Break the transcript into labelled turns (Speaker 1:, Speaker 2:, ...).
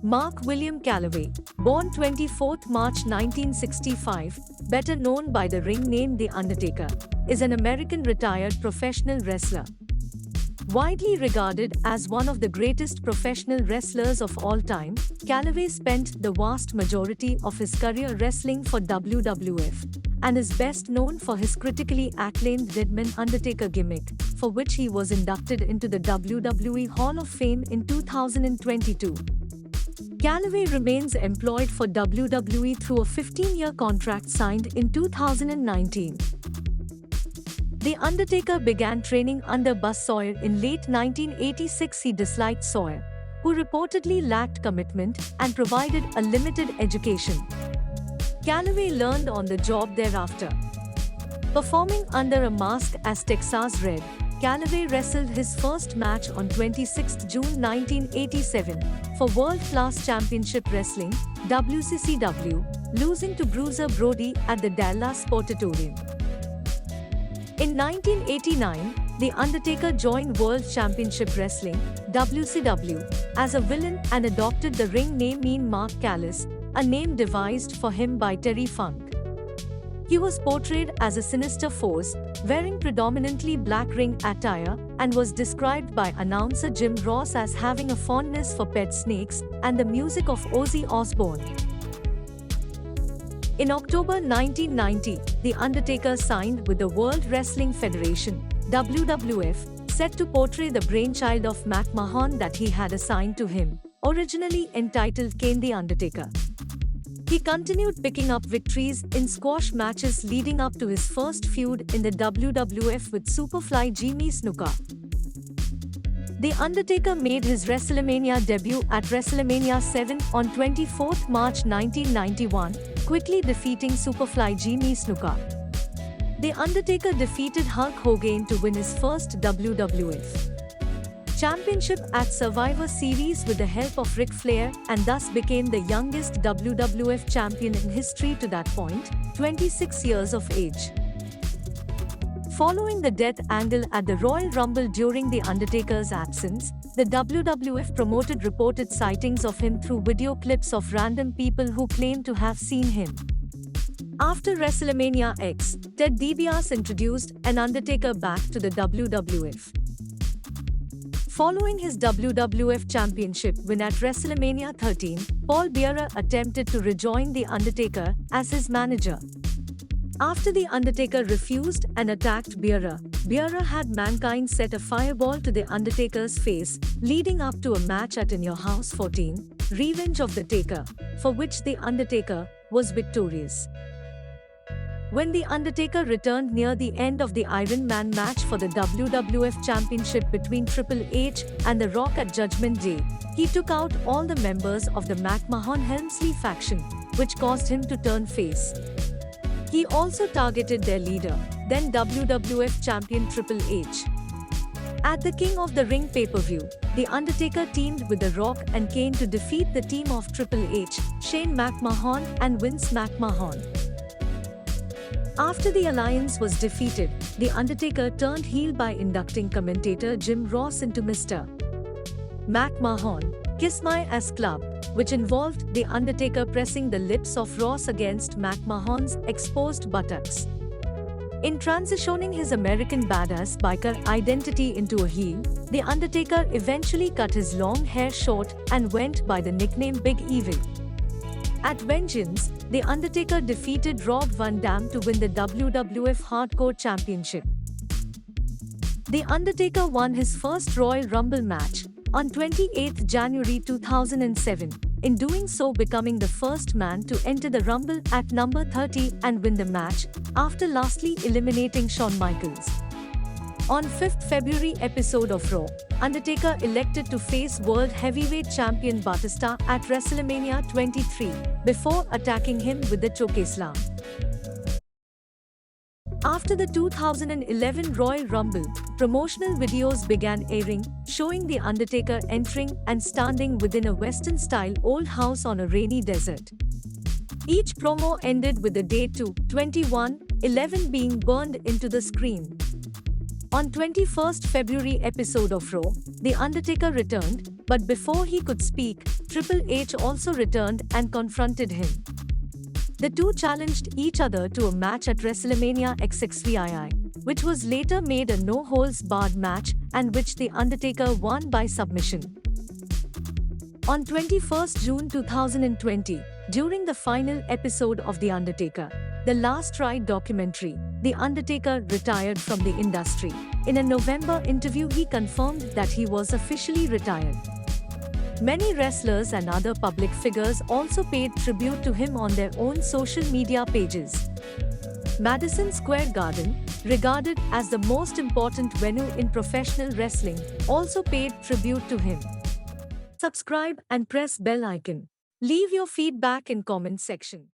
Speaker 1: Mark William Calloway, born 24 March 1965, better known by the ring name The Undertaker, is an American retired professional wrestler. Widely regarded as one of the greatest professional wrestlers of all time, Calloway spent the vast majority of his career wrestling for WWF, and is best known for his critically acclaimed Deadman Undertaker gimmick, for which he was inducted into the WWE Hall of Fame in 2022. Calloway remains employed for WWE through a 15-year contract signed in 2019. The Undertaker began training under Buzz Sawyer in late 1986. He disliked Sawyer, who reportedly lacked commitment and provided a limited education. Calloway learned on the job thereafter. Performing under a mask as Texas Red, Calloway wrestled his first match on 26 June 1987 for World Class Championship Wrestling (WCCW), losing to Bruiser Brody at the Dallas Sportatorium. In 1989, The Undertaker joined World Championship Wrestling (WCW) as a villain and adopted the ring name Mean Mark Callis, a name devised for him by Terry Funk. He was portrayed as a sinister force, wearing predominantly black ring attire, and was described by announcer Jim Ross as having a fondness for pet snakes and the music of Ozzy Osbourne. In October 1990, The Undertaker signed with the World Wrestling Federation (WWF), set to portray the brainchild of Mac Mahon that he had assigned to him, originally entitled Kane the Undertaker. He continued picking up victories in squash matches leading up to his first feud in the WWF with Superfly Jimmy Snuka. The Undertaker made his WrestleMania debut at WrestleMania VII on 24 March 1991, quickly defeating Superfly Jimmy Snuka. The Undertaker defeated Hulk Hogan to win his first WWF Championship at Survivor Series with the help of Ric Flair, and thus became the youngest WWF champion in history to that point, 26 years of age. Following the death angle at the Royal Rumble during The Undertaker's absence, the WWF promoted reported sightings of him through video clips of random people who claimed to have seen him. After WrestleMania X, Ted DiBiase introduced an Undertaker back to the WWF. Following his WWF Championship win at WrestleMania XIII, Paul Bearer attempted to rejoin The Undertaker as his manager. After The Undertaker refused and attacked Bearer, Bearer had Mankind set a fireball to The Undertaker's face, leading up to a match at In Your House 14, Revenge of the Taker, for which The Undertaker was victorious. When The Undertaker returned near the end of the Iron Man match for the WWF Championship between Triple H and The Rock at Judgment Day, he took out all the members of the McMahon-Helmsley faction, which caused him to turn face. He also targeted their leader, then WWF champion Triple H. At the King of the Ring pay-per-view, The Undertaker teamed with The Rock and Kane to defeat the team of Triple H, Shane McMahon and Vince McMahon. After the alliance was defeated, The Undertaker turned heel by inducting commentator Jim Ross into Mr. McMahon, Kiss My Ass Club, which involved The Undertaker pressing the lips of Ross against McMahon's exposed buttocks. In transitioning his American badass biker identity into a heel, The Undertaker eventually cut his long hair short and went by the nickname Big Evil. At Vengeance, The Undertaker defeated Rob Van Dam to win the WWF Hardcore Championship. The Undertaker won his first Royal Rumble match on 28 January 2007, in doing so becoming the first man to enter the Rumble at number 30 and win the match, after lastly eliminating Shawn Michaels. On 5th February episode of Raw, Undertaker elected to face World Heavyweight Champion Batista at WrestleMania 23, before attacking him with the chokeslam. After the 2011 Royal Rumble, promotional videos began airing, showing The Undertaker entering and standing within a Western-style old house on a rainy desert. Each promo ended with the date 2/21/11 being burned into the screen. On 21st February episode of Raw, The Undertaker returned, but before he could speak, Triple H also returned and confronted him. The two challenged each other to a match at WrestleMania VIII, which was later made a no-holds-barred match and which The Undertaker won by submission. On 21st June 2020, during the final episode of The Undertaker, The Last Ride documentary, The Undertaker retired from the industry. In a November interview, he confirmed that he was officially retired. Many wrestlers and other public figures also paid tribute to him on their own social media pages. Madison Square Garden, regarded as the most important venue in professional wrestling, also paid tribute to him. Subscribe and press bell icon. Leave your feedback in comment section.